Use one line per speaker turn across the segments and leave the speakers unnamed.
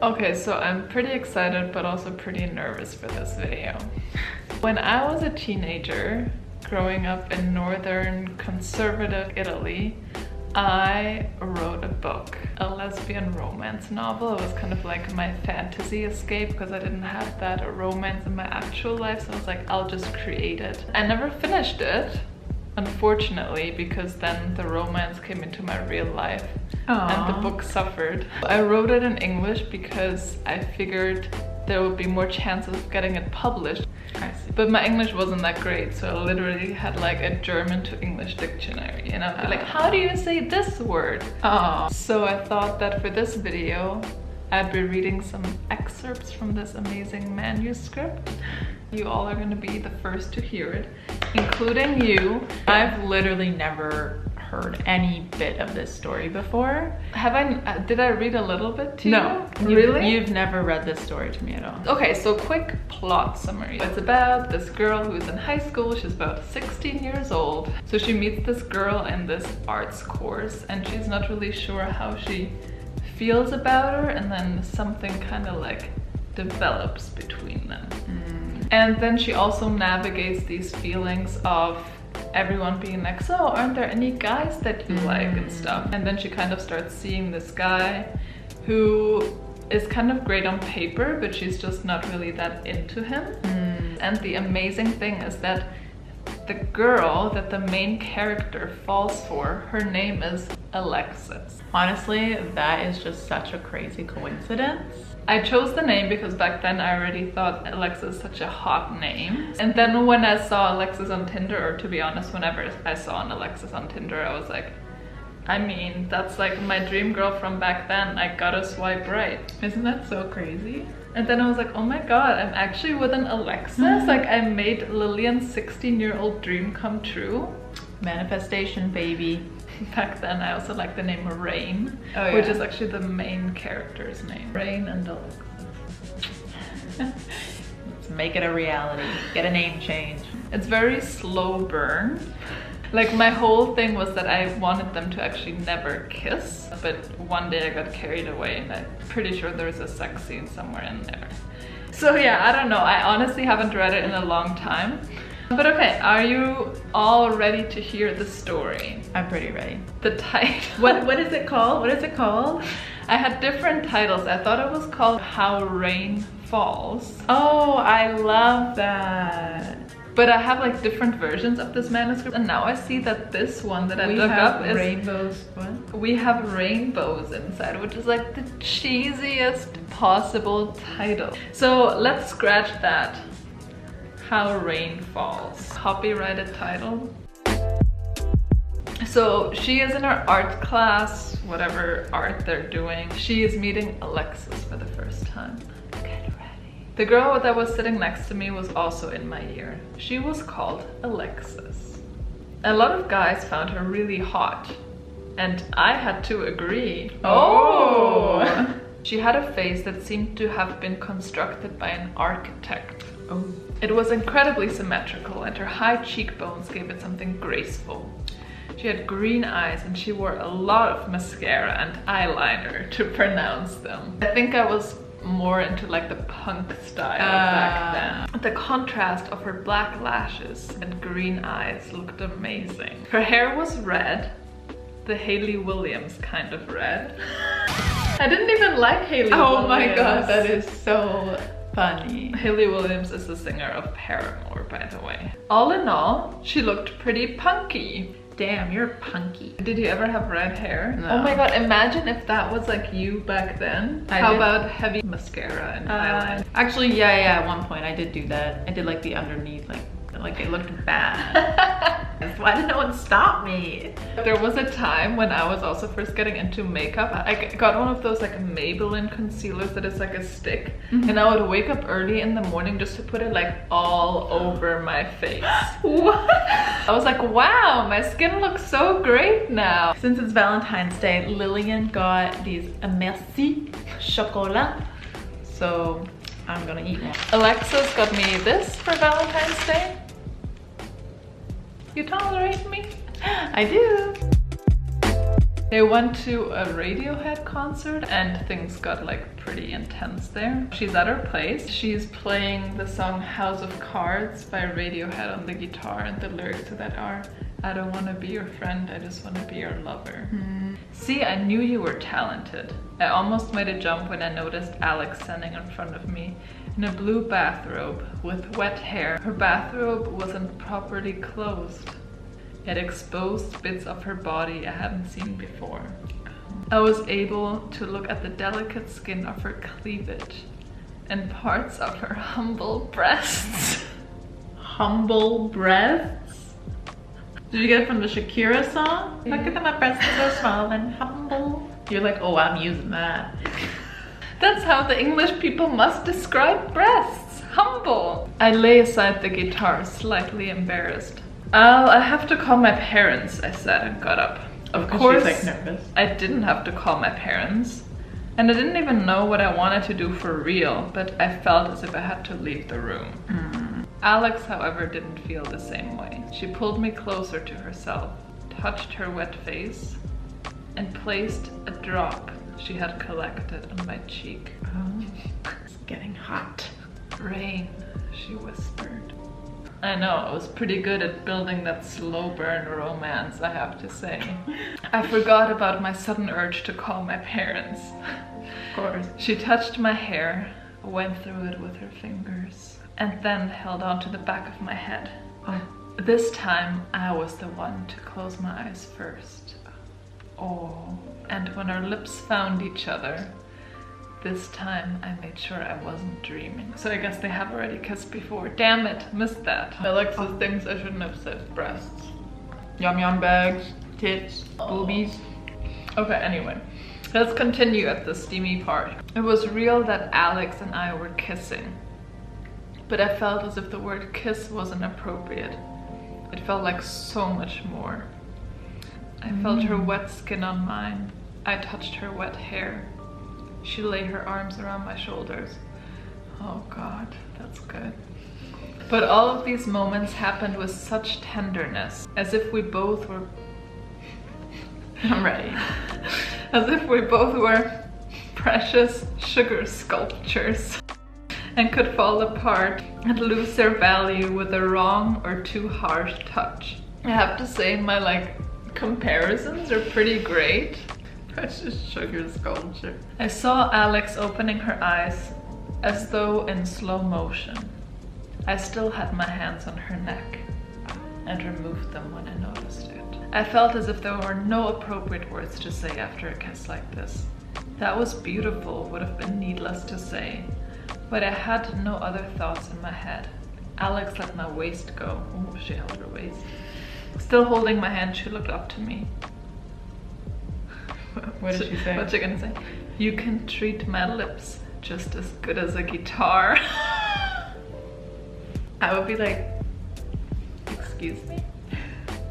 Okay, so I'm pretty excited but also pretty nervous for this video. When I was a teenager, growing up in northern conservative Italy, I wrote a book, a lesbian romance novel. It was kind of like my fantasy escape because I didn't have that romance in my actual life, so I was like, I'll just create it. I never finished it, unfortunately, because then the romance came into my real life. Aww. And the book suffered. I wrote it in English because I figured there would be more chances of getting it published. I see. But my English wasn't that great, so I literally had like a German to English dictionary, and I'd be like, how do you say this word? So I thought that for this video, I'd be reading some excerpts from this amazing manuscript. You all are gonna be the first to hear it, including you.
I've literally never heard any bit of this story before.
Have I? Did I read a little bit to you?
No.
Really?
You've never read this story to me at all.
Okay, so quick plot summary. It's about this girl who's in high school. She's about 16 years old. So she meets this girl in this arts course, and she's not really sure how she feels about her, and then something kind of like develops between them. And then she also navigates these feelings of everyone being like, so aren't there any guys that you like and stuff? And then she kind of starts seeing this guy who is kind of great on paper, but she's just not really that into him. And the amazing thing is that the girl that the main character falls for, her name is Alexis.
Honestly, that is just such a crazy coincidence.
I chose the name because back then I already thought Alexis such a hot name. And then when I saw Alexis on Tinder, or to be honest, whenever I saw an Alexis on Tinder, I was like, I mean, that's like my dream girl from back then. I gotta swipe right.
Isn't that so crazy?
And then I was like, oh my god, I'm actually with an Alexis. Like, I made Lilian's 16-year-old dream come true.
Manifestation, baby.
Back then I also liked the name Rain, which is actually the main character's name. Rain and Alexis.
Let's make it a reality. Get a name change.
It's very slow burn. Like, my whole thing was that I wanted them to actually never kiss, but one day I got carried away, and I'm pretty sure there's a sex scene somewhere in there. So yeah, I don't know. I honestly haven't read it in a long time. But okay, are you all ready to hear the story?
I'm pretty ready.
The title.
What is it called? What is it called?
I had different titles. I thought it was called How Rain Falls.
Oh, I love that.
But I have like different versions of this manuscript, and now I see that this one that I dug up is
rainbows. What?
We have rainbows inside, which is like the cheesiest possible title. So let's scratch that. How Rain Falls. Copyrighted title. So she is in her art class, whatever art they're doing. She is meeting Alexis for the first time. Get ready. The girl that was sitting next to me was also in my year. She was called Alexis. A lot of guys found her really hot, and I had to agree. Oh! She had a face that seemed to have been constructed by an architect. Oh. It was incredibly symmetrical, and her high cheekbones gave it something graceful. She had green eyes, and she wore a lot of mascara and eyeliner to pronounce them. I think I was more into like the punk style back then. The contrast of her black lashes and green eyes looked amazing. Her hair was red, the Hayley Williams kind of red. I didn't even like Hayley Williams.
Oh my god, that is so funny.
Hayley Williams is the singer of Paramore, by the way. All in all, she looked pretty punky.
Damn, you're punky.
Did you ever have red hair?
No.
Oh my god, imagine if that was like you back then. How about heavy mascara and eyeliner?
Actually, yeah, at one point I did do that. I did like the underneath, like it looked bad. Why did no one stop me?
There was a time when I was also first getting into makeup. I got one of those like Maybelline concealers that is like a stick, and I would wake up early in the morning just to put it like all over my face.
What?
I was like, wow, my skin looks so great now.
Since it's Valentine's Day, Lilian got these Merci Chocolat, so I'm gonna eat one.
Alexis got me this for Valentine's Day. You tolerate me?
I do.
They went to a Radiohead concert and things got like pretty intense there. She's at her place. She's playing the song House of Cards by Radiohead on the guitar, and the lyrics to that are, I don't want to be your friend, I just want to be your lover. See, I knew you were talented. I almost made a jump when I noticed Alex standing in front of me in a blue bathrobe with wet hair. Her bathrobe wasn't properly closed. It exposed bits of her body I hadn't seen before. I was able to look at the delicate skin of her cleavage and parts of her humble breasts.
Humble breasts? Did you get it from the Shakira song? Look at my breasts are so small and humble. You're like, oh, I'm using that.
That's how the English people must describe breasts. Humble. I lay aside the guitar, slightly embarrassed. I have to call my parents, I said, and got up. Of course,
she's like nervous.
I didn't have to call my parents. And I didn't even know what I wanted to do for real, but I felt as if I had to leave the room. Alex, however, didn't feel the same way. She pulled me closer to herself, touched her wet face, and placed a drop she had collected on my cheek.
Oh, it's getting hot.
Rain, she whispered. I know, I was pretty good at building that slow burn romance, I have to say. I forgot about my sudden urge to call my parents.
Of course.
She touched my hair, went through it with her fingers, and then held on to the back of my head.
Oh.
This time, I was the one to close my eyes first. Oh, and when our lips found each other, this time I made sure I wasn't dreaming. So I guess they have already kissed before. Damn it, missed that. Alexis thinks I shouldn't have said breasts.
Yum yum bags, tits, boobies.
Okay, anyway, let's continue at the steamy part. It was real that Alex and I were kissing, but I felt as if the word kiss wasn't appropriate. It felt like so much more. I felt her wet skin on mine. I touched her wet hair. She laid her arms around my shoulders. Oh God, that's good. But all of these moments happened with such tenderness, as if we both were...
I'm ready.
As if we both were precious sugar sculptures and could fall apart and lose their value with a wrong or too harsh touch. I have to say my comparisons are pretty great.
Precious sugar sculpture.
I saw Alex opening her eyes as though in slow motion. I still had my hands on her neck and removed them when I noticed it. I felt as if there were no appropriate words to say after a kiss like this. That was beautiful would have been needless to say, but I had no other thoughts in my head. Alex let my waist go. Oh, she held her waist. Still holding my hand, she looked up to me.
What did she say?
What's she gonna say? You can treat my lips just as good as a guitar. I would be like, excuse me?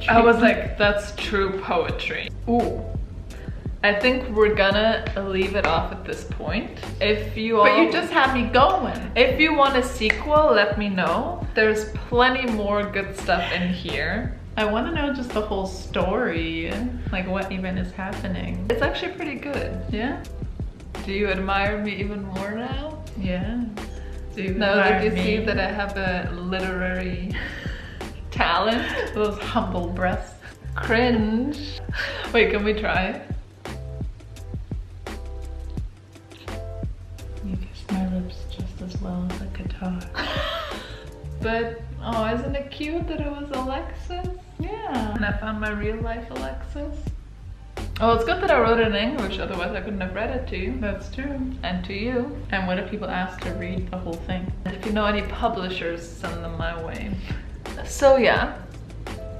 I was like, that's true poetry. Ooh. I think we're gonna leave it off at this point. If you all...
But you just had me going.
If you want a sequel, let me know. There's plenty more good stuff in here.
I want to know just the whole story, like what even is happening.
It's actually pretty good.
Yeah?
Do you admire me even more now?
Yeah. Do you
Now that you
admire
see
me?
that I have a literary talent?
Those humble breasts.
Cringe. Wait, can we try it?
You kiss my lips just as well as a guitar.
But, oh, isn't it cute that it was Alexis?
Yeah.
And I found my real life Alexis. Oh, it's good that I wrote it in English, otherwise I couldn't have read it to you.
That's true.
And to you.
And what if people ask to read the whole thing?
And if you know any publishers, send them my way. So yeah,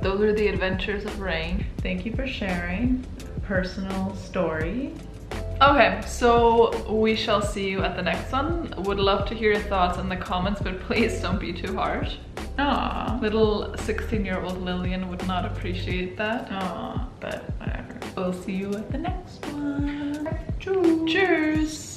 those are the adventures of Rain.
Thank you for sharing a personal story.
Okay, so we shall see you at the next one. Would love to hear your thoughts in the comments, but please don't be too harsh.
Aw.
Little 16-year-old Lilian would not appreciate that.
Aw, but whatever. We'll see you at the next one.
Cheers!